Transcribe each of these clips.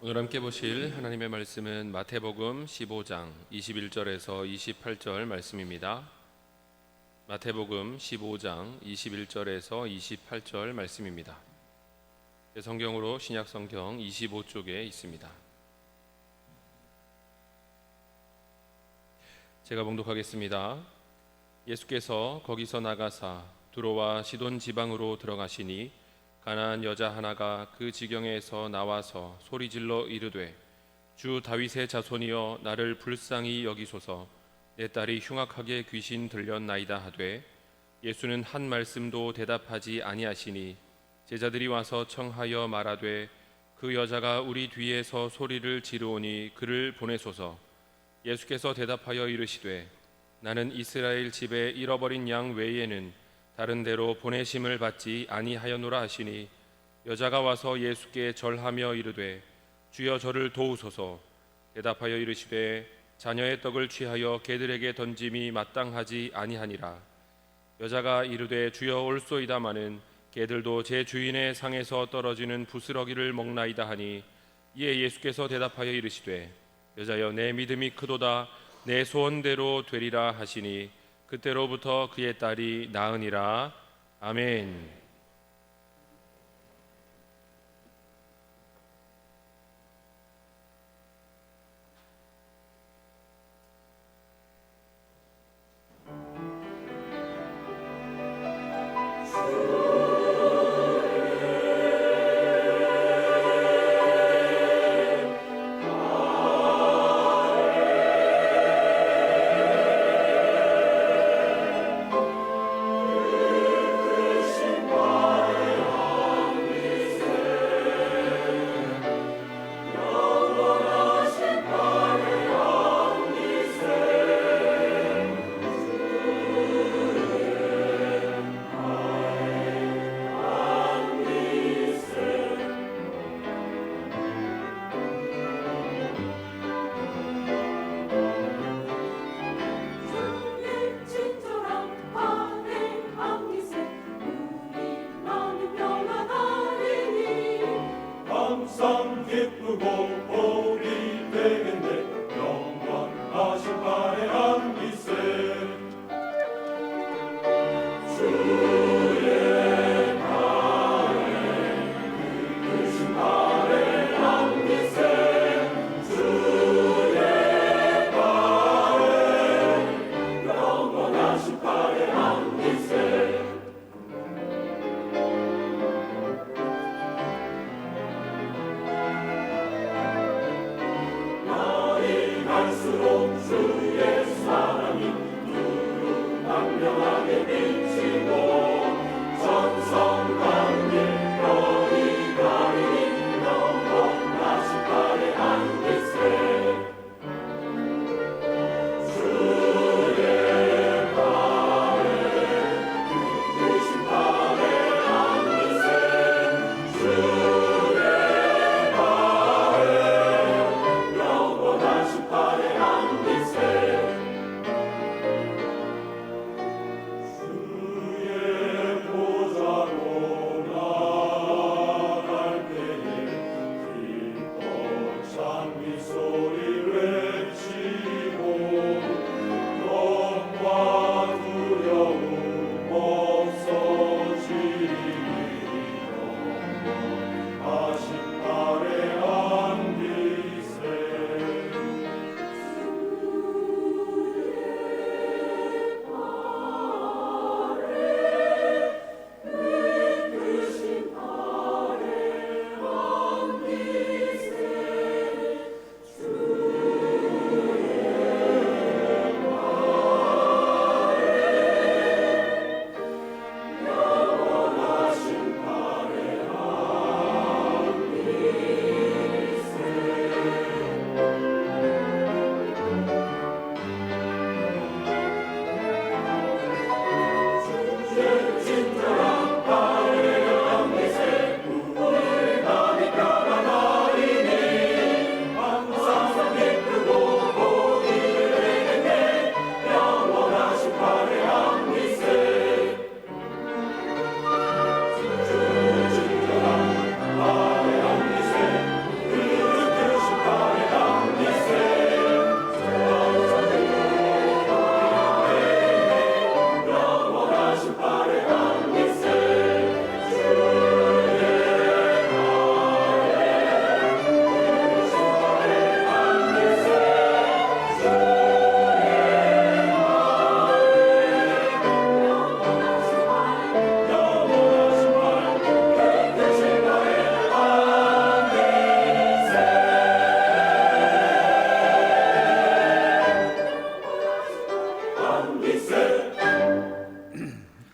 오늘 함께 보실 하나님의 말씀은 마태복음 15장 21절에서 28절 말씀입니다. 마태복음 15장 21절에서 28절 말씀입니다. 성경으로 신약성경 25쪽에 있습니다. 제가 봉독하겠습니다. 예수께서 거기서 나가사 두로와 시돈 지방으로 들어가시니 가나안 여자 하나가 그 지경에서 나와서 소리질러 이르되 주 다윗의 자손이여 나를 불쌍히 여기소서 내 딸이 흉악하게 귀신 들렸나이다 하되 예수는 한 말씀도 대답하지 아니하시니 제자들이 와서 청하여 말하되 그 여자가 우리 뒤에서 소리를 지르오니 그를 보내소서. 예수께서 대답하여 이르시되 나는 이스라엘 집에 잃어버린 양 외에는 다른 데로 보내심을 받지 아니하였노라 하시니 여자가 와서 예수께 절하며 이르되 주여 저를 도우소서. 대답하여 이르시되 자녀의 떡을 취하여 개들에게 던짐이 마땅하지 아니하니라. 여자가 이르되 주여 올소이다마는 개들도 제 주인의 상에서 떨어지는 부스러기를 먹나이다 하니 이에 예수께서 대답하여 이르시되 여자여 내 믿음이 크도다 내 소원대로 되리라 하시니 그때로부터 그의 딸이 나으니라. 아멘. 갈수록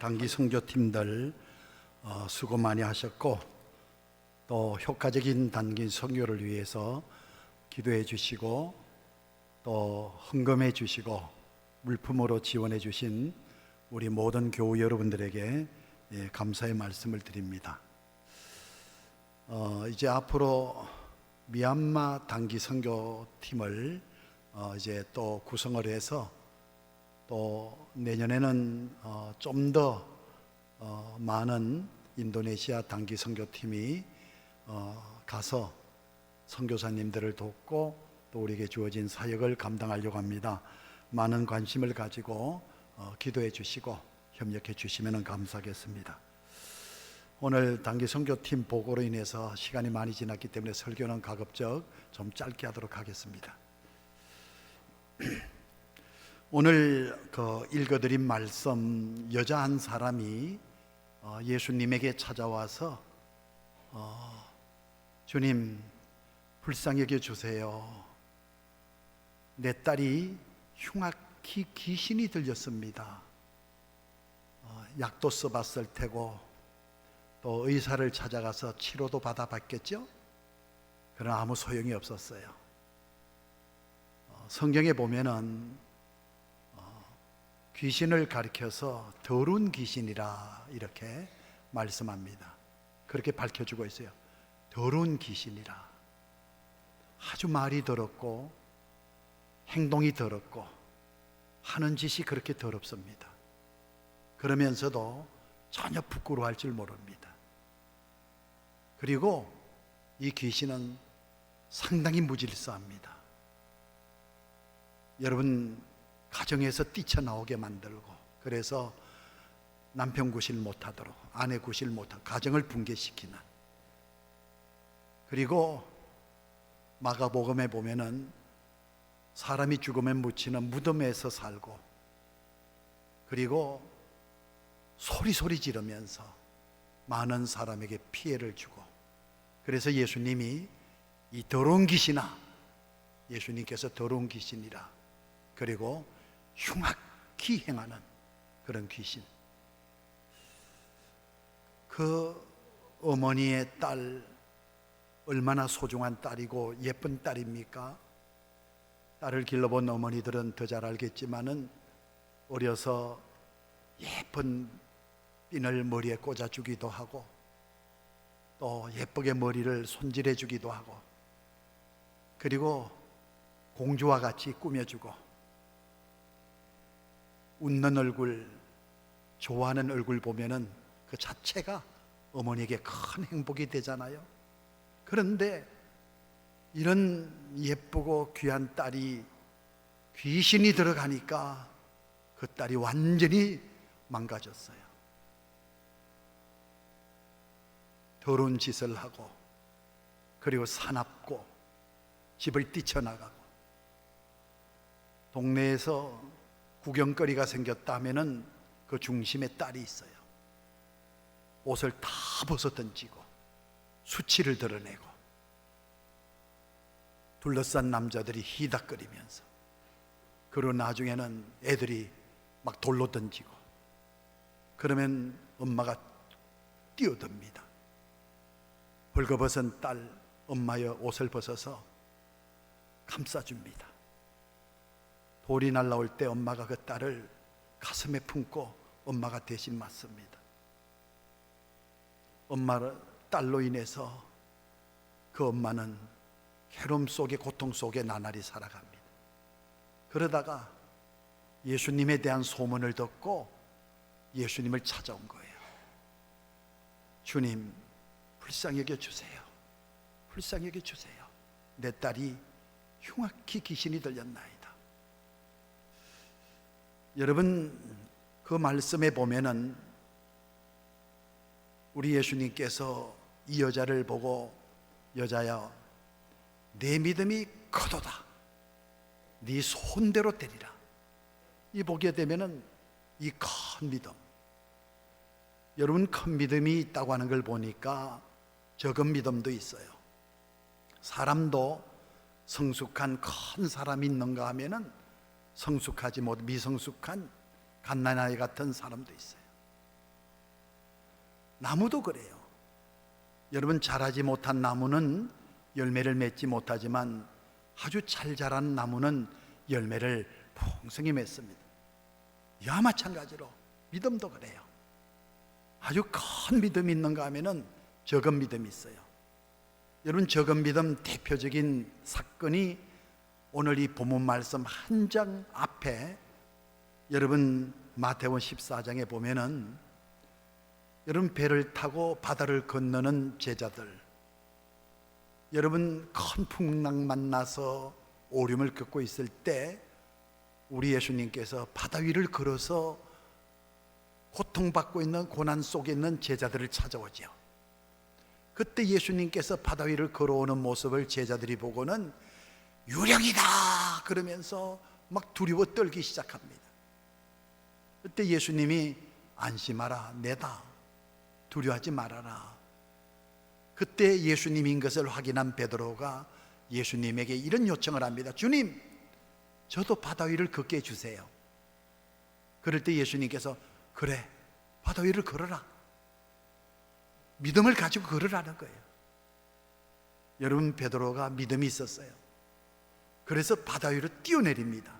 단기 선교팀들 수고 많이 하셨고, 또 효과적인 단기 선교를 위해서 기도해 주시고 또 헌금해 주시고 물품으로 지원해 주신 우리 모든 교우 여러분들에게 감사의 말씀을 드립니다. 이제 앞으로 미얀마 단기 선교팀을 이제 또 구성을 해서 또 내년에는 좀 더 많은 인도네시아 단기 선교팀이 가서 선교사님들을 돕고 또 우리에게 주어진 사역을 감당하려고 합니다. 많은 관심을 가지고 기도해 주시고 협력해 주시면 감사하겠습니다. 오늘 단기 선교팀 보고로 인해서 시간이 많이 지났기 때문에 설교는 가급적 좀 짧게 하도록 하겠습니다. 오늘 읽어드린 말씀, 여자 한 사람이 예수님에게 찾아와서 주님, 불쌍히 여겨 주세요. 내 딸이 흉악히 귀신이 들렸습니다. 약도 써봤을 테고 또 의사를 찾아가서 치료도 받아봤겠죠? 그러나 아무 소용이 없었어요. 성경에 보면은 귀신을 가리켜서 더러운 귀신이라 이렇게 말씀합니다. 그렇게 밝혀주고 있어요. 더러운 귀신이라. 아주 말이 더럽고 행동이 더럽고 하는 짓이 그렇게 더럽습니다. 그러면서도 전혀 부끄러워할 줄 모릅니다. 그리고 이 귀신은 상당히 무질서합니다. 여러분, 가정에서 뛰쳐나오게 만들고, 그래서 남편 구실 못하도록, 아내 구실 못하고 가정을 붕괴시키는, 그리고 마가복음에 보면은 사람이 죽으면 묻히는 무덤에서 살고, 그리고 소리 지르면서 많은 사람에게 피해를 주고, 그래서 예수님이 이 더러운 귀신아, 예수님께서 더러운 귀신이라, 그리고 흉악히 행하는 그런 귀신, 그 어머니의 딸 얼마나 소중한 딸이고 예쁜 딸입니까? 딸을 길러본 어머니들은 더 잘 알겠지만은 어려서 예쁜 핀을 머리에 꽂아주기도 하고 또 예쁘게 머리를 손질해 주기도 하고, 그리고 공주와 같이 꾸며주고, 웃는 얼굴, 좋아하는 얼굴 보면은 그 자체가 어머니에게 큰 행복이 되잖아요. 그런데 이런 예쁘고 귀한 딸이 귀신이 들어가니까 그 딸이 완전히 망가졌어요. 더러운 짓을 하고, 그리고 사납고, 집을 뛰쳐나가고, 동네에서 구경거리가 생겼다 하면은 그 중심에 딸이 있어요. 옷을 다 벗어 던지고 수치를 드러내고, 둘러싼 남자들이 히닥거리면서, 그리고 나중에는 애들이 막 돌로 던지고, 그러면 엄마가 뛰어듭니다. 벌거벗은 딸, 엄마의 옷을 벗어서 감싸줍니다. 돌이 날라올 때 엄마가 그 딸을 가슴에 품고 엄마가 대신 맞습니다. 엄마를 딸로 인해서 그 엄마는 괴로움 속에, 고통 속에 나날이 살아갑니다. 그러다가 예수님에 대한 소문을 듣고 예수님을 찾아온 거예요. 주님, 불쌍히 여겨 주세요. 불쌍히 여겨 주세요. 내 딸이 흉악히 귀신이 들렸나이다. 여러분, 그 말씀에 보면은 우리 예수님께서 이 여자를 보고, 여자야, 내 믿음이 크도다. 네 손대로 되리라. 이 보게 되면은 이 큰 믿음, 여러분, 큰 믿음이 있다고 하는 걸 보니까 적은 믿음도 있어요. 사람도 성숙한 큰 사람이 있는가 하면은 성숙하지 못, 미성숙한 갓난아이 같은 사람도 있어요. 나무도 그래요. 여러분, 자라지 못한 나무는 열매를 맺지 못하지만 아주 잘 자란 나무는 열매를 풍성히 맺습니다. 이와 마찬가지로 믿음도 그래요. 아주 큰 믿음이 있는가 하면은 적은 믿음이 있어요. 여러분, 적은 믿음 대표적인 사건이 오늘 이 본문 말씀 한 장 앞에 여러분 마태복음 14장에 보면은 여러분 배를 타고 바다를 건너는 제자들, 여러분 큰 풍랑 만나서 오름을 겪고 있을 때 우리 예수님께서 바다 위를 걸어서 고통받고 있는 고난 속에 있는 제자들을 찾아오죠. 그때 예수님께서 바다 위를 걸어오는 모습을 제자들이 보고는 유령이다 그러면서 막 두려워 떨기 시작합니다. 그때 예수님이 안심하라, 내다, 두려워하지 말아라. 그때 예수님인 것을 확인한 베드로가 예수님에게 이런 요청을 합니다. 주님, 저도 바다 위를 걷게 해주세요. 그럴 때 예수님께서 그래, 바다 위를 걸어라. 믿음을 가지고 걸으라는 거예요. 여러분, 베드로가 믿음이 있었어요. 그래서 바다 위로 뛰어내립니다.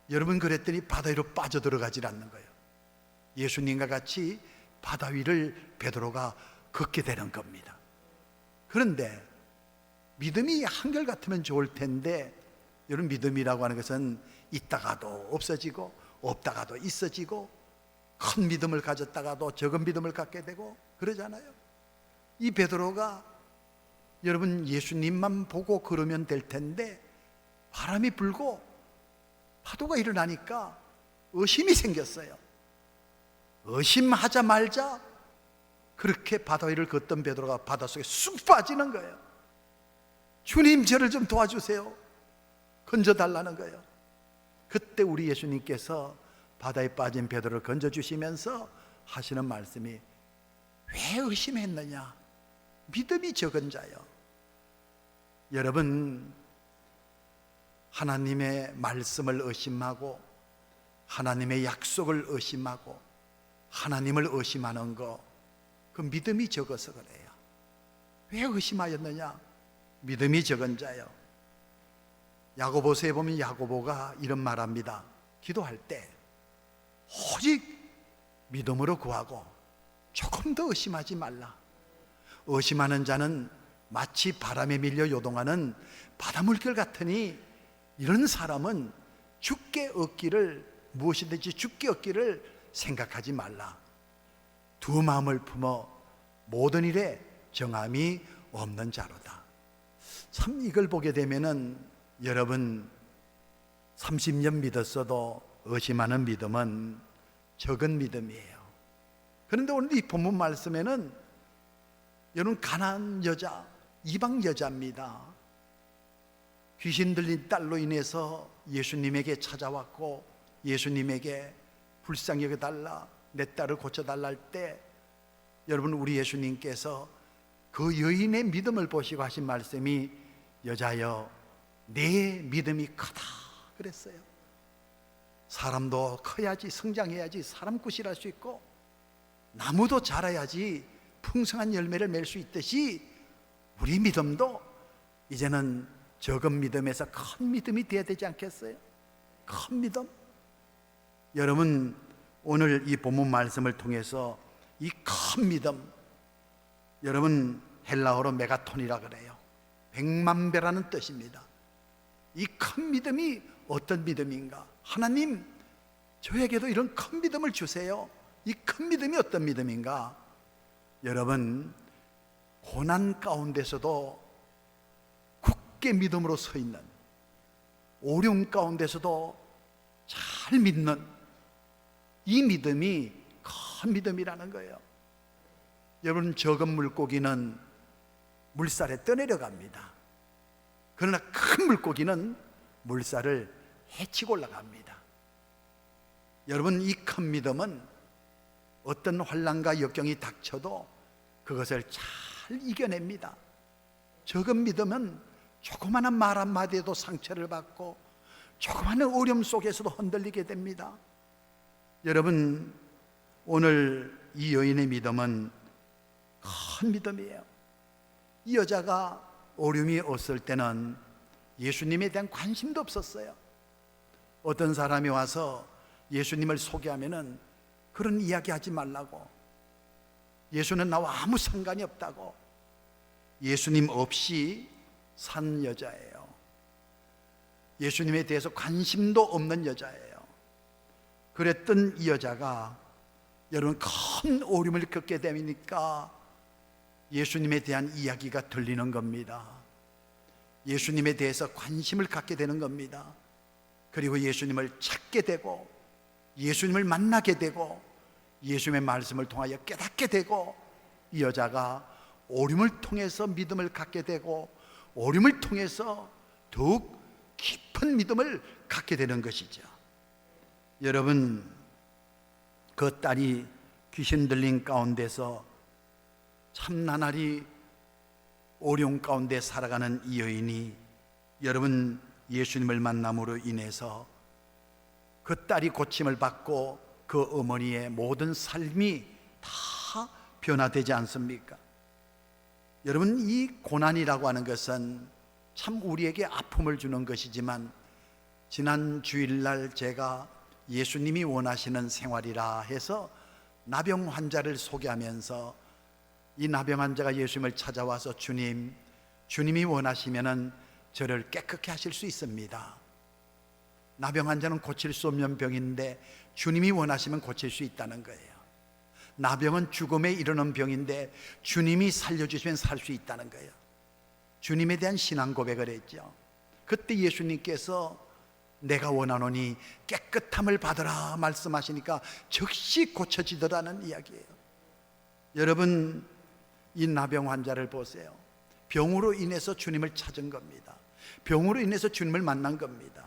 여러분, 그랬더니 바다 위로 빠져들어가질 않는 거예요. 예수님과 같이 바다 위를 베드로가 걷게 되는 겁니다. 그런데 믿음이 한결같으면 좋을 텐데, 여러분, 믿음이라고 하는 것은 있다가도 없어지고 없다가도 있어지고 큰 믿음을 가졌다가도 적은 믿음을 갖게 되고 그러잖아요. 이 베드로가 여러분 예수님만 보고 걸으면 될 텐데 바람이 불고 파도가 일어나니까 의심이 생겼어요. 의심하자 말자 그렇게 바다 위를 걷던 베드로가 바닷속에 쑥 빠지는 거예요. 주님, 저를 좀 도와주세요. 건져달라는 거예요. 그때 우리 예수님께서 바다에 빠진 베드로를 건져주시면서 하시는 말씀이, 왜 의심했느냐? 믿음이 적은 자요. 여러분, 하나님의 말씀을 의심하고 하나님의 약속을 의심하고 하나님을 의심하는 거, 그 믿음이 적어서 그래요. 왜 의심하였느냐? 믿음이 적은 자요. 야고보서에 보면 야고보가 이런 말합니다. 기도할 때 오직 믿음으로 구하고 조금 더 의심하지 말라. 의심하는 자는 마치 바람에 밀려 요동하는 바닷물결 같으니 이런 사람은 죽게 얻기를, 무엇이든지 죽게 얻기를 생각하지 말라. 두 마음을 품어 모든 일에 정함이 없는 자로다. 참 이걸 보게 되면은 여러분 30년 믿었어도 의심하는 믿음은 적은 믿음이에요. 그런데 오늘 이 본문 말씀에는 여러분 가난한 여자, 이방 여자입니다. 귀신 들린 딸로 인해서 예수님에게 찾아왔고 예수님에게 불쌍히 여겨달라, 내 딸을 고쳐달라 할 때 여러분 우리 예수님께서 그 여인의 믿음을 보시고 하신 말씀이, 여자여 내 믿음이 크다 그랬어요. 사람도 커야지, 성장해야지 사람 구실할 수 있고 나무도 자라야지 풍성한 열매를 맺을 수 있듯이 우리 믿음도 이제는 적은 믿음에서 큰 믿음이 되어야 되지 않겠어요? 큰 믿음. 여러분 오늘 이 본문 말씀을 통해서 이 큰 믿음, 여러분 헬라어로 메가톤이라 그래요. 100만 배라는 뜻입니다. 이 큰 믿음이 어떤 믿음인가? 하나님, 저에게도 이런 큰 믿음을 주세요. 이 큰 믿음이 어떤 믿음인가? 여러분, 고난 가운데서도 굳게 믿음으로 서 있는, 어려움 가운데서도 잘 믿는 이 믿음이 큰 믿음이라는 거예요. 여러분, 적은 물고기는 물살에 떠내려갑니다. 그러나 큰 물고기는 물살을 헤치고 올라갑니다. 여러분, 이 큰 믿음은 어떤 환난과 역경이 닥쳐도 그것을 잘 이겨냅니다. 적은 믿음은 조그마한 말 한마디에도 상처를 받고 조그마한 어려움 속에서도 흔들리게 됩니다. 여러분, 오늘 이 여인의 믿음은 큰 믿음이에요. 이 여자가 오름이 없을 때는 예수님에 대한 관심도 없었어요. 어떤 사람이 와서 예수님을 소개하면은 그런 이야기 하지 말라고, 예수는 나와 아무 상관이 없다고, 예수님 없이 산 여자예요. 예수님에 대해서 관심도 없는 여자예요. 그랬던 이 여자가 여러분 큰 오름을 겪게 되니까 예수님에 대한 이야기가 들리는 겁니다. 예수님에 대해서 관심을 갖게 되는 겁니다. 그리고 예수님을 찾게 되고 예수님을 만나게 되고 예수님의 말씀을 통하여 깨닫게 되고, 이 여자가 오름을 통해서 믿음을 갖게 되고 오름을 통해서 더욱 깊은 믿음을 갖게 되는 것이죠. 여러분, 그 딸이 귀신 들린 가운데서 참 나날이 어려움 가운데 살아가는 이 여인이 여러분 예수님을 만남으로 인해서 그 딸이 고침을 받고 그 어머니의 모든 삶이 다 변화되지 않습니까? 여러분, 이 고난이라고 하는 것은 참 우리에게 아픔을 주는 것이지만, 지난 주일날 제가 예수님이 원하시는 생활이라 해서 나병 환자를 소개하면서 이 나병 환자가 예수님을 찾아와서 주님이 원하시면은 저를 깨끗게 하실 수 있습니다. 나병 환자는 고칠 수 없는 병인데 주님이 원하시면 고칠 수 있다는 거예요. 나병은 죽음에 이르는 병인데 주님이 살려주시면 살 수 있다는 거예요. 주님에 대한 신앙 고백을 했죠. 그때 예수님께서 내가 원하노니 깨끗함을 받으라 말씀하시니까 즉시 고쳐지더라는 이야기예요. 여러분, 이 나병 환자를 보세요. 병으로 인해서 주님을 찾은 겁니다. 병으로 인해서 주님을 만난 겁니다.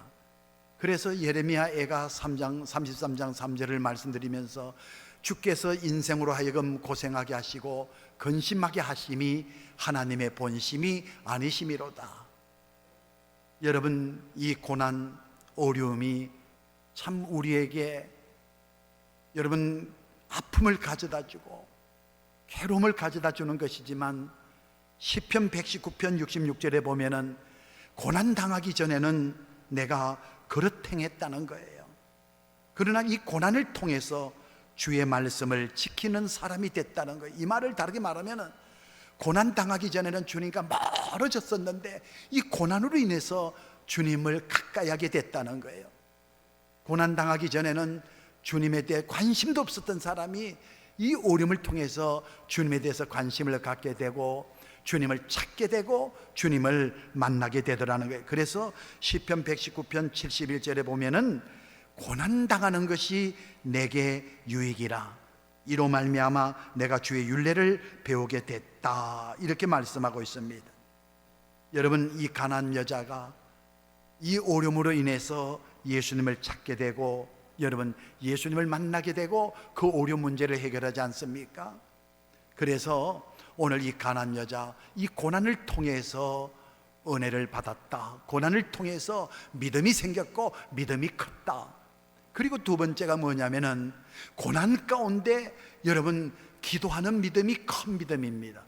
그래서 예레미야 애가 33장 3절을 말씀드리면서 주께서 인생으로 하여금 고생하게 하시고 근심하게 하심이 하나님의 본심이 아니심이로다. 여러분, 이 고난 어려움이 참 우리에게 여러분 아픔을 가져다 주고 괴로움을 가져다 주는 것이지만, 시편 119편 66절에 보면은 고난 당하기 전에는 내가 그릇 행했다는 거예요. 그러나 이 고난을 통해서 주의 말씀을 지키는 사람이 됐다는 거예요. 이 말을 다르게 말하면 고난 당하기 전에는 주님과 멀어졌었는데 이 고난으로 인해서 주님을 가까이 하게 됐다는 거예요. 고난 당하기 전에는 주님에 대해 관심도 없었던 사람이 이 오름을 통해서 주님에 대해서 관심을 갖게 되고 주님을 찾게 되고 주님을 만나게 되더라는 거예요. 그래서 시편 119편 71절에 보면은 고난당하는 것이 내게 유익이라, 이로 말미암아 내가 주의 율례를 배우게 됐다, 이렇게 말씀하고 있습니다. 여러분, 이 가난한 여자가 이 오름으로 인해서 예수님을 찾게 되고 여러분 예수님을 만나게 되고 그 오름 문제를 해결하지 않습니까? 그래서 오늘 이 가난한 여자, 이 고난을 통해서 은혜를 받았다. 고난을 통해서 믿음이 생겼고 믿음이 컸다. 그리고 두 번째가 뭐냐면은 고난 가운데 여러분 기도하는 믿음이 큰 믿음입니다.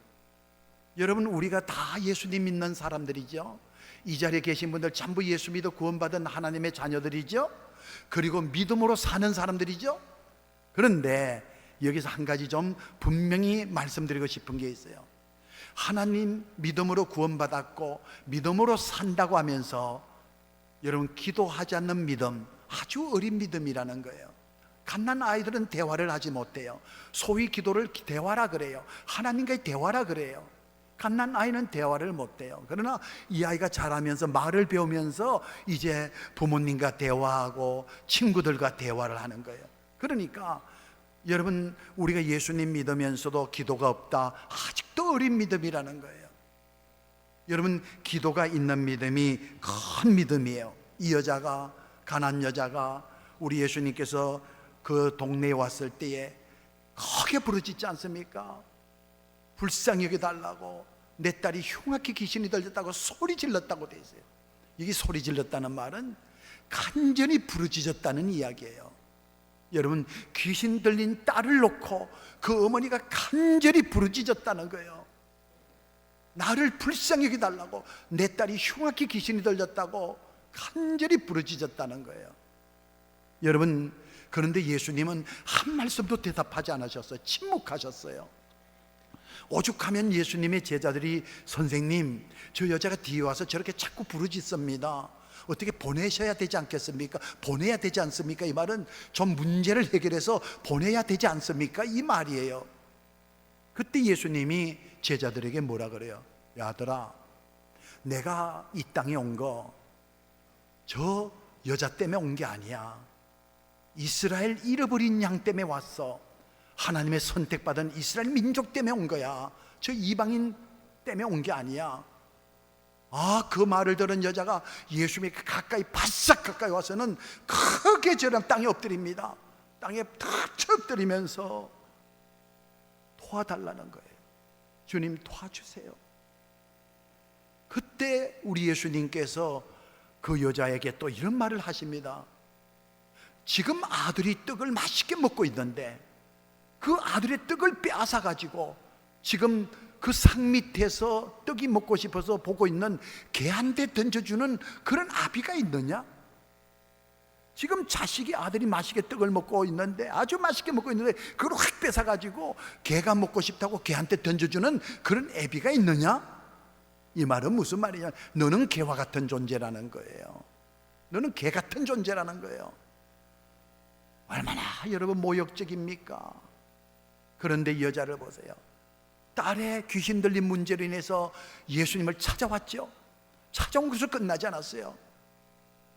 여러분, 우리가 다 예수님 믿는 사람들이죠. 이 자리에 계신 분들 전부 예수 믿어 구원받은 하나님의 자녀들이죠. 그리고 믿음으로 사는 사람들이죠. 그런데 여기서 한 가지 좀 분명히 말씀드리고 싶은 게 있어요. 하나님 믿음으로 구원받았고 믿음으로 산다고 하면서 여러분 기도하지 않는 믿음, 아주 어린 믿음이라는 거예요. 갓난 아이들은 대화를 하지 못해요. 소위 기도를 대화라 그래요. 하나님과의 대화라 그래요. 갓난 아이는 대화를 못해요. 그러나 이 아이가 자라면서 말을 배우면서 이제 부모님과 대화하고 친구들과 대화를 하는 거예요. 그러니까 여러분, 우리가 예수님 믿으면서도 기도가 없다, 아직도 어린 믿음이라는 거예요. 여러분, 기도가 있는 믿음이 큰 믿음이에요. 이 여자가, 가난한 여자가 우리 예수님께서 그 동네에 왔을 때에 크게 부르짖지 않습니까? 불쌍히 여겨달라고, 내 딸이 흉악히 귀신이 들렸다고 소리 질렀다고 돼 있어요. 이게 소리 질렀다는 말은 간절히 부르짖었다는 이야기예요. 여러분, 귀신 들린 딸을 놓고 그 어머니가 간절히 부르짖었다는 거예요. 나를 불쌍히 여겨달라고, 내 딸이 흉악히 귀신이 들렸다고 간절히 부르짖었다는 거예요. 여러분, 그런데 예수님은 한 말씀도 대답하지 않으셨어요. 침묵하셨어요. 오죽하면 예수님의 제자들이, 선생님, 저 여자가 뒤에 와서 저렇게 자꾸 부르짖습니다. 어떻게 보내셔야 되지 않겠습니까? 보내야 되지 않습니까? 이 말은 좀 문제를 해결해서 보내야 되지 않습니까? 이 말이에요. 그때 예수님이 제자들에게 뭐라 그래요? 야, 아들아, 내가 이 땅에 온 거 저 여자 때문에 온 게 아니야. 이스라엘 잃어버린 양 때문에 왔어. 하나님의 선택받은 이스라엘 민족 때문에 온 거야. 저 이방인 때문에 온 게 아니야. 그 말을 들은 여자가 예수님에게 가까이, 바싹 가까이 와서는 크게 저런 땅에 엎드립니다. 땅에 탁 엎드리면서 도와달라는 거예요. 주님, 도와주세요. 그때 우리 예수님께서 그 여자에게 또 이런 말을 하십니다. 지금 아들이 떡을 맛있게 먹고 있는데 그 아들의 떡을 빼앗아 가지고 지금 그 상 밑에서 떡이 먹고 싶어서 보고 있는 개한테 던져주는 그런 아비가 있느냐? 지금 자식이, 아들이 맛있게 떡을 먹고 있는데, 아주 맛있게 먹고 있는데 그걸 확 뺏어 가지고 개가 먹고 싶다고 개한테 던져주는 그런 애비가 있느냐? 이 말은 무슨 말이냐? 너는 개와 같은 존재라는 거예요. 너는 개 같은 존재라는 거예요. 얼마나 여러분 모욕적입니까? 그런데 이 여자를 보세요. 딸의 귀신 들린 문제로 인해서 예수님을 찾아왔죠. 찾아온 것으로 끝나지 않았어요.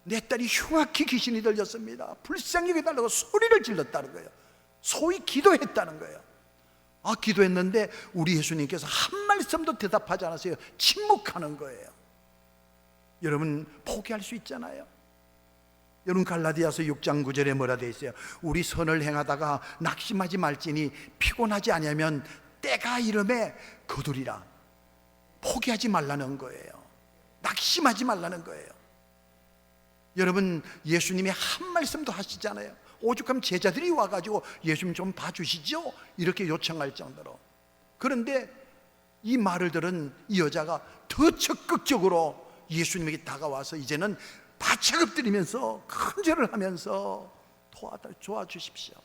내 딸이 흉악히 귀신이 들렸습니다. 불쌍히 여겨달라고 소리를 질렀다는 거예요. 소위 기도했다는 거예요. 기도했는데 우리 예수님께서 한 말씀도 대답하지 않았어요. 침묵하는 거예요. 여러분, 포기할 수 있잖아요. 여러분, 갈라디아서 6장 9절에 뭐라 되어 있어요? 우리 선을 행하다가 낙심하지 말지니 피곤하지 아니하면 때가 이름에 거두리라. 포기하지 말라는 거예요. 낙심하지 말라는 거예요. 여러분, 예수님이 한 말씀도 하시잖아요. 오죽하면 제자들이 와가지고 예수님 좀 봐주시죠, 이렇게 요청할 정도로. 그런데 이 말을 들은 이 여자가 더 적극적으로 예수님에게 다가와서 이제는 바짝 엎드리면서 큰절을 하면서 도와주십시오.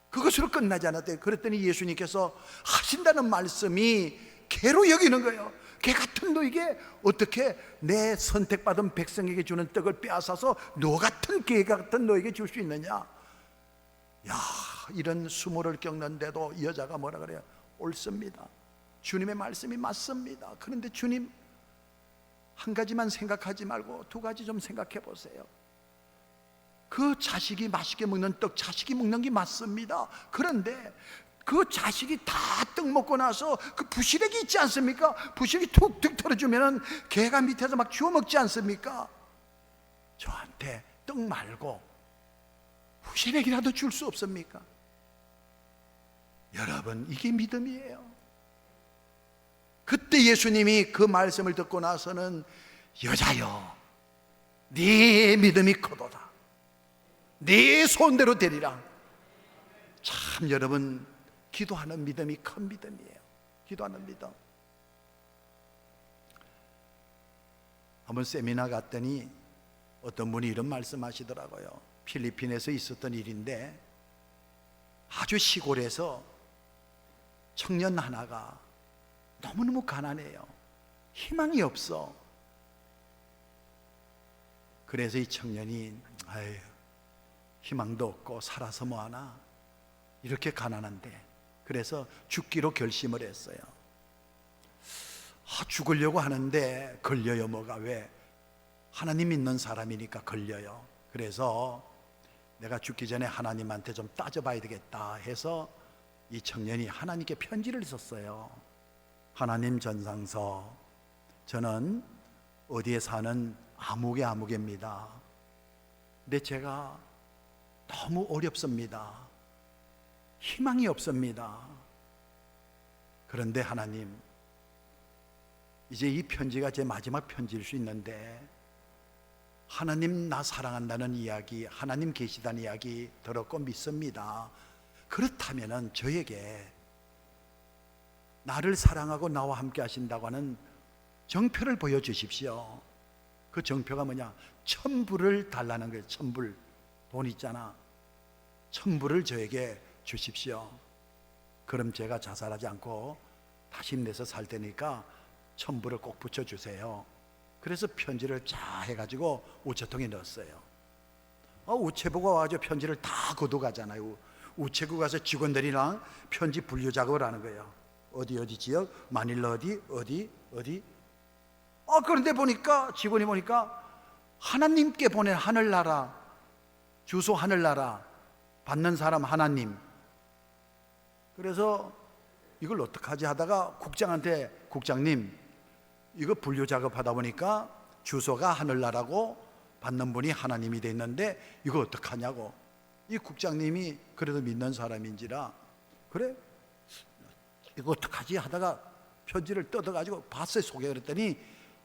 그것으로 끝나지 않았대요. 그랬더니 예수님께서 하신다는 말씀이 개로 여기는 거예요. 개 같은 너에게 어떻게 내 선택받은 백성에게 주는 떡을 빼앗아서 너 같은 개 같은 너에게 줄 수 있느냐? 야, 이런 수모를 겪는데도 이 여자가 뭐라 그래요? 옳습니다. 주님의 말씀이 맞습니다. 그런데 주님, 한 가지만 생각하지 말고 두 가지 좀 생각해 보세요. 그 자식이 맛있게 먹는 떡, 자식이 먹는 게 맞습니다. 그런데 그 자식이 다 떡 먹고 나서 그 부시래기 있지 않습니까? 부시래기 툭툭 털어주면 개가 밑에서 막 주워 먹지 않습니까? 저한테 떡 말고 부시래기라도 줄 수 없습니까? 여러분, 이게 믿음이에요. 그때 예수님이 그 말씀을 듣고 나서는 여자여, 네 믿음이 크도다. 네 손대로 되리라. 참, 여러분, 기도하는 믿음이 큰 믿음이에요. 기도하는 믿음. 한번 세미나 갔더니 어떤 분이 이런 말씀하시더라고요. 필리핀에서 있었던 일인데 아주 시골에서 청년 하나가 너무너무 가난해요. 희망이 없어. 그래서 이 청년이 아유, 희망도 없고 살아서 뭐하나, 이렇게 가난한데, 그래서 죽기로 결심을 했어요. 죽으려고 하는데 걸려요. 뭐가? 왜? 하나님 믿는 사람이니까 걸려요. 그래서 내가 죽기 전에 하나님한테 좀 따져봐야 되겠다 해서 이 청년이 하나님께 편지를 썼어요. 하나님 전상서, 저는 어디에 사는 아무개입니다. 근데 제가 너무 어렵습니다. 희망이 없습니다. 그런데 하나님, 이제 이 편지가 제 마지막 편지일 수 있는데 하나님 나 사랑한다는 이야기, 하나님 계시다는 이야기 들었고 믿습니다. 그렇다면은 저에게 나를 사랑하고 나와 함께 하신다고 하는 정표를 보여주십시오. 그 정표가 뭐냐? 1,000불을 달라는 거예요. 1,000불. 돈 있잖아. 1,000불을 저에게 주십시오. 그럼 제가 자살하지 않고 다시 힘내서 살 테니까 1,000불을 꼭 붙여주세요. 그래서 편지를 쫙 해가지고 우체통에 넣었어요. 우체부가 와가지고 편지를 다 걷어가잖아요. 우체국 가서 직원들이랑 편지 분류 작업을 하는 거예요. 어디 지역, 마닐라 어디. 그런데 보니까 직원이 보니까 하나님께 보낸 하늘나라, 주소 하늘나라, 받는 사람 하나님. 그래서 이걸 어떡하지 하다가 국장한테, 국장님 이거 분류 작업하다 보니까 주소가 하늘나라고 받는 분이 하나님이 돼 있는데 이거 어떡하냐고. 이 국장님이 그래도 믿는 사람인지라 그래 이거 어떡하지 하다가 편지를 뜯어가지고 봤어요. 속에. 그랬더니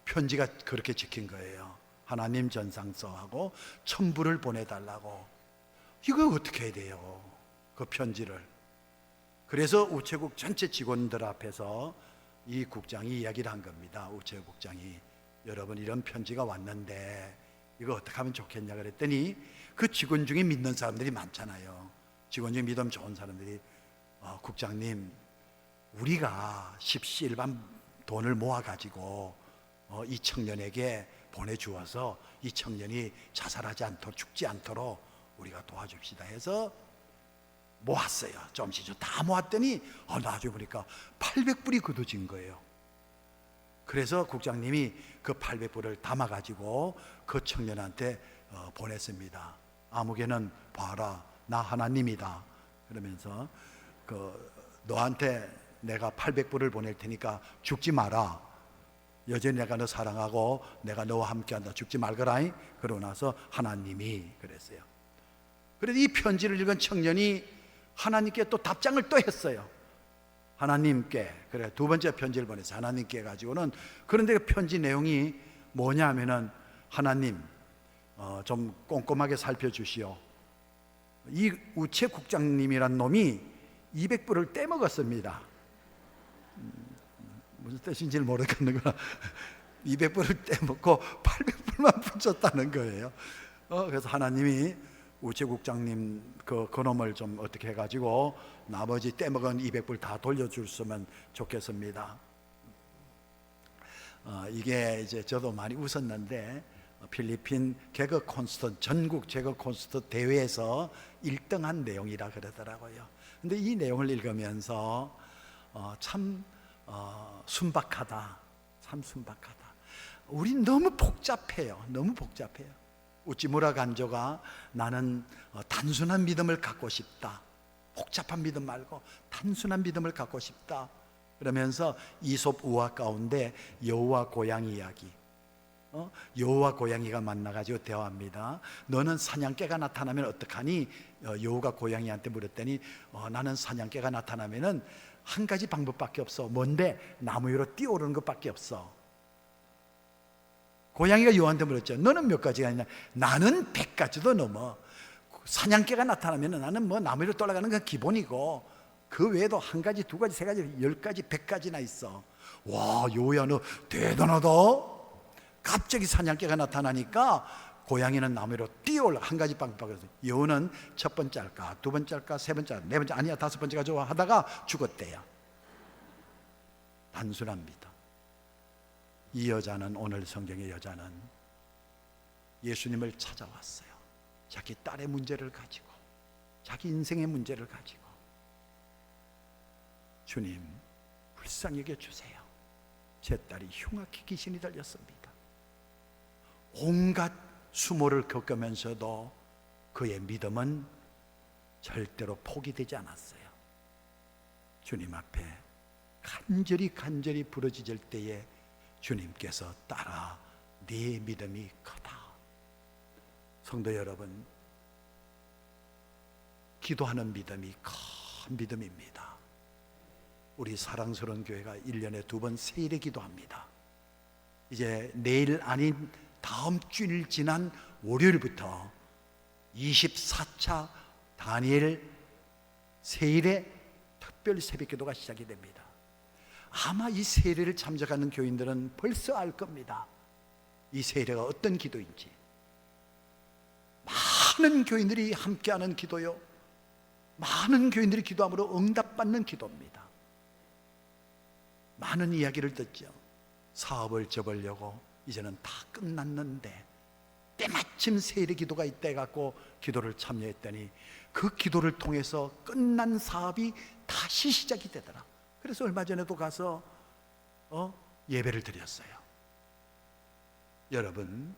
편지가 그렇게 찍힌 거예요. 하나님 전상서하고 1,000불을 보내달라고. 이거 어떻게 해야 돼요? 그 편지를. 그래서 우체국 전체 직원들 앞에서 이 국장이 이야기를 한 겁니다. 우체국장이, 여러분 이런 편지가 왔는데 이거 어떻게 하면 좋겠냐 그랬더니 그 직원 중에 믿는 사람들이 많잖아요. 직원 중에 믿음 좋은 사람들이 국장님 우리가 십시일반 돈을 모아가지고 이 청년에게 보내주어서 이 청년이 자살하지 않도록, 죽지 않도록 우리가 도와줍시다 해서 모았어요. 좀씩 다 모았더니 나중에 보니까 800불이 거둬진 거예요. 그래서 국장님이 그 800불을 담아가지고 그 청년한테 보냈습니다. 아무개는 봐라, 나 하나님이다. 그러면서 너한테 내가 800불을 보낼 테니까 죽지 마라. 여전히 내가 너 사랑하고 내가 너와 함께한다. 죽지 말거라. 그러고 나서 하나님이 그랬어요. 그래서 이 편지를 읽은 청년이 하나님께 또 답장을 또 했어요. 하나님께. 그래, 두 번째 편지를 보냈어요. 하나님께 가지고는. 그런데 그 편지 내용이 뭐냐 하면은 하나님 좀 꼼꼼하게 살펴주시오. 이 우체국장님이란 놈이 200불을 떼먹었습니다. 무슨 뜻인지를 모르겠는구나. 200불을 떼먹고 800불만 붙였다는 거예요. 그래서 하나님이 우체국장님 그 놈을 좀 어떻게 해가지고 나머지 떼먹은 200불 다 돌려줬으면 좋겠습니다. 이게 이제 저도 많이 웃었는데 필리핀 개그 콘서트, 전국 개그 콘서트 대회에서 1등한 내용이라 그러더라고요. 근데 이 내용을 읽으면서 참 순박하다. 참 순박하다. 우린 너무 복잡해요. 너무 복잡해요. 우찌무라 간조가 나는 단순한 믿음을 갖고 싶다. 복잡한 믿음 말고 단순한 믿음을 갖고 싶다. 그러면서 이솝 우화 가운데 여우와 고양이 이야기. 여우와 고양이가 만나가지고 대화합니다. 너는 사냥개가 나타나면 어떡하니? 여우가 고양이한테 물었더니 나는 사냥개가 나타나면은 한 가지 방법밖에 없어. 뭔데? 나무 위로 뛰어오르는 것밖에 없어. 고양이가 여우한테 물었죠. 너는 몇 가지가 있냐? 나는 100가지도 넘어. 사냥개가 나타나면 나는 뭐 나무 위로 떠나가는 건 기본이고 그 외에도 한 가지, 두 가지, 세 가지, 10가지, 100가지나 있어. 와, 여우야 너 대단하다. 갑자기 사냥개가 나타나니까 고양이는 나무 위로 뛰어올라. 한 가지 방법밖에 없어. 여우는 첫 번째 할까, 두 번째 할까, 세 번째 할까, 네 번째 아니야, 다섯 번째가 좋아 하다가 죽었대요. 단순한 믿음. 이 여자는, 오늘 성경의 여자는 예수님을 찾아왔어요. 자기 딸의 문제를 가지고, 자기 인생의 문제를 가지고. 주님, 불쌍히 여겨주세요. 제 딸이 흉악히 귀신이 들렸습니다. 온갖 수모를 겪으면서도 그의 믿음은 절대로 포기되지 않았어요. 주님 앞에 간절히 부르짖을 때에 주님께서 딸아, 네 믿음이 크다. 성도 여러분, 기도하는 믿음이 큰 믿음입니다. 우리 사랑스러운 교회가 1년에 2번 세일에 기도합니다. 이제 내일 아닌 다음 주일 지난 월요일부터 24차 다니엘 세일의 특별 새벽기도가 시작이 됩니다. 아마 이 세례를 참석하는 교인들은 벌써 알 겁니다. 이 세례가 어떤 기도인지. 많은 교인들이 함께하는 기도요, 많은 교인들이 기도함으로 응답받는 기도입니다. 많은 이야기를 듣죠. 사업을 접으려고 이제는 다 끝났는데 때마침 세례 기도가 있다 해갖고 기도를 참여했더니 그 기도를 통해서 끝난 사업이 다시 시작이 되더라. 그래서 얼마 전에도 가서 예배를 드렸어요. 여러분,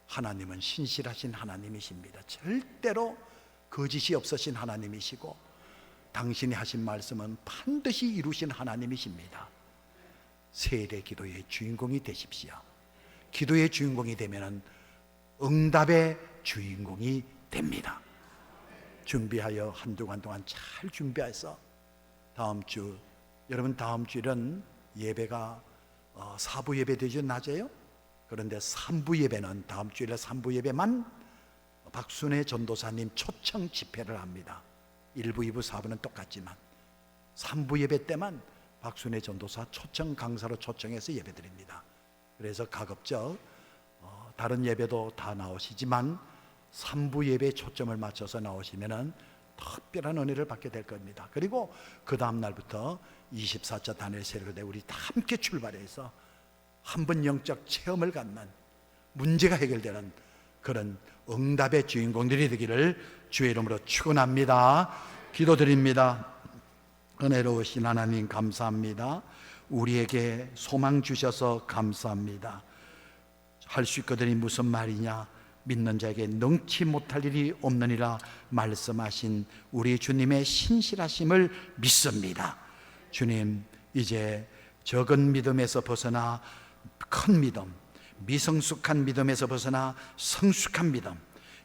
하나님은 신실하신 하나님이십니다. 절대로 거짓이 없으신 하나님이시고 당신이 하신 말씀은 반드시 이루신 하나님이십니다. 세례 기도의 주인공이 되십시오. 기도의 주인공이 되면 응답의 주인공이 됩니다. 준비하여 한 주간 동안 잘 준비해서 다음 주, 여러분 다음 주일은 예배가 4부 예배 되죠, 낮에요. 그런데 3부 예배는 다음 주일에 3부 예배만 박순애 전도사님 초청 집회를 합니다. 1부, 2부, 4부는 똑같지만 3부 예배 때만 박순애 전도사 초청 강사로 초청해서 예배 드립니다. 그래서 가급적 다른 예배도 다 나오시지만 3부 예배에 초점을 맞춰서 나오시면은 특별한 은혜를 받게 될 겁니다. 그리고 그 다음 날부터 24차 다니엘 세례대 우리 다 함께 출발해서 한번 영적 체험을 갖는, 문제가 해결되는 그런 응답의 주인공들이 되기를 주의 이름으로 축원합니다. 기도드립니다. 은혜로우신 하나님 감사합니다. 우리에게 소망 주셔서 감사합니다. 할 수 있거든이 무슨 말이냐, 믿는 자에게 능치 못할 일이 없느니라 말씀하신 우리 주님의 신실하심을 믿습니다. 주님, 이제 적은 믿음에서 벗어나 큰 믿음, 미성숙한 믿음에서 벗어나 성숙한 믿음,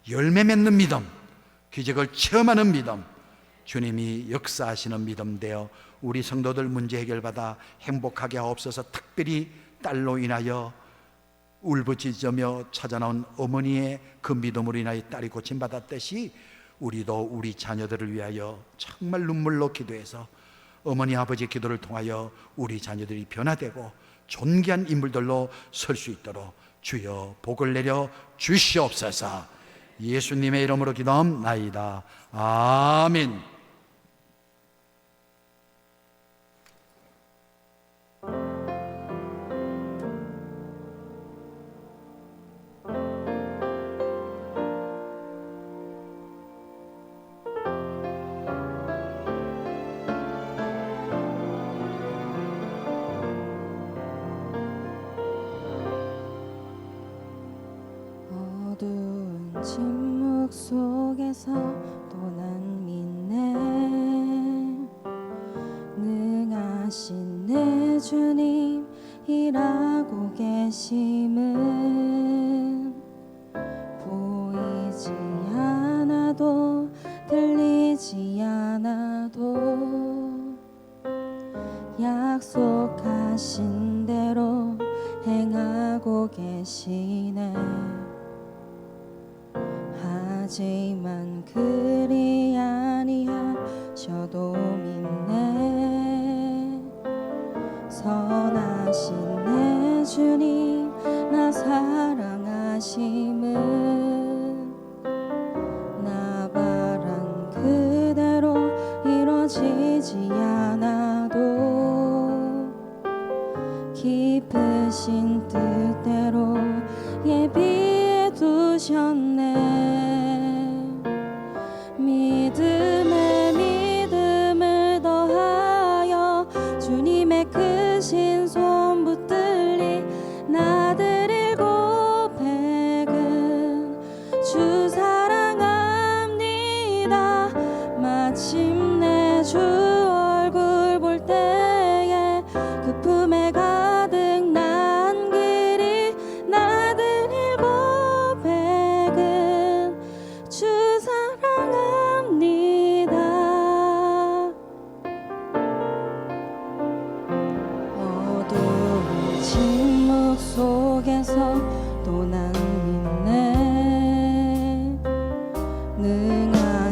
열매 맺는 믿음, 기적을 체험하는 믿음, 주님이 역사하시는 믿음 되어 우리 성도들 문제 해결받아 행복하게 하옵소서. 특별히 딸로 인하여 울부짖으며 찾아나온 어머니의 그 믿음으로 인하여 딸이 고침받았듯이 우리도 우리 자녀들을 위하여 정말 눈물로 기도해서 어머니 아버지 기도를 통하여 우리 자녀들이 변화되고 존귀한 인물들로 설 수 있도록 주여 복을 내려 주시옵소서. 예수님의 이름으로 기도합나이다. 아멘. 어두운 침묵 속에서 또 난 믿네. 능하신 내 주님 일하고 계심은 보이지 않아도 들리지 않아도 약속하신 대로 행하고 계시네. 하지만 그리 아니하셔도 믿네. 선하신 내 주님 나 사랑하심은 나 바란 그대로 이루어지지 않아도 깊으신 뜻대로 예비해 두셨네. 믿음에 믿음을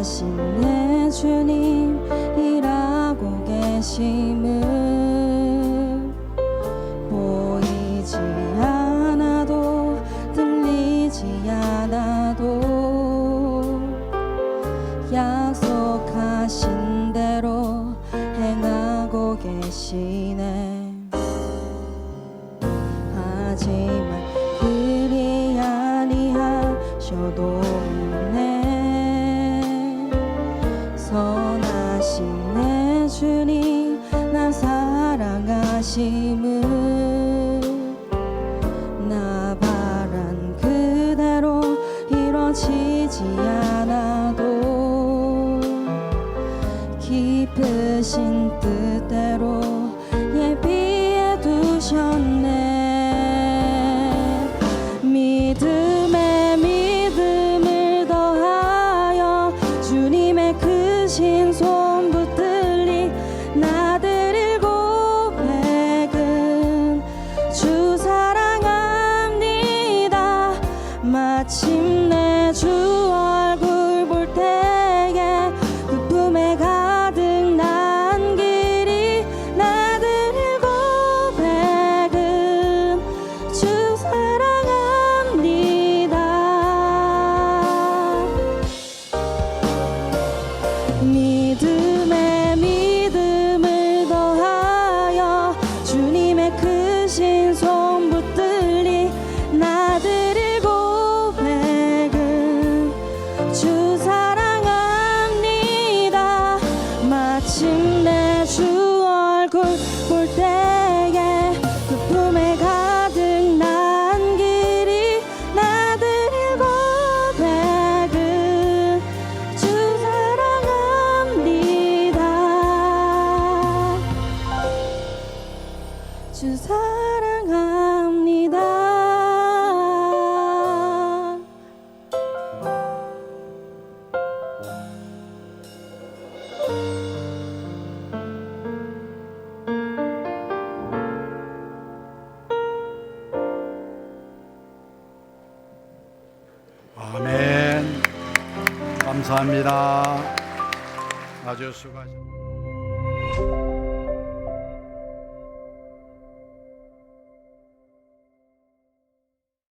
선하신 내 주님 일하고 계심을 보이지 않아도 들리지 않아도 약속하신 대로 행하고 계시네. 하지만 그리 아니하셔도 있네. 선하신 내 주님 나 사랑하심을 나 바란 그대로 이루어지지 않아도 깊으신 뜻대로 예비해 두셨네. 믿음에 믿음을 더하여 주님의 크신 손 붙들리 나들 700은 주 사랑합니다. 마침내 주 얼굴 볼 때에 그 품에 가득 난 길이 나들 700은 주 사랑합니다. 믿음에 믿음을 더하여 주님의 크신 손 붙들리 나들 700은 주 사랑합니다. 마침내 주 얼굴 볼 때에 그 품에 가득 난 길이 나들 700은 주 사랑합니다. 주 사랑합니다. 아멘. 감사합니다. 아주 수고하셨습니다.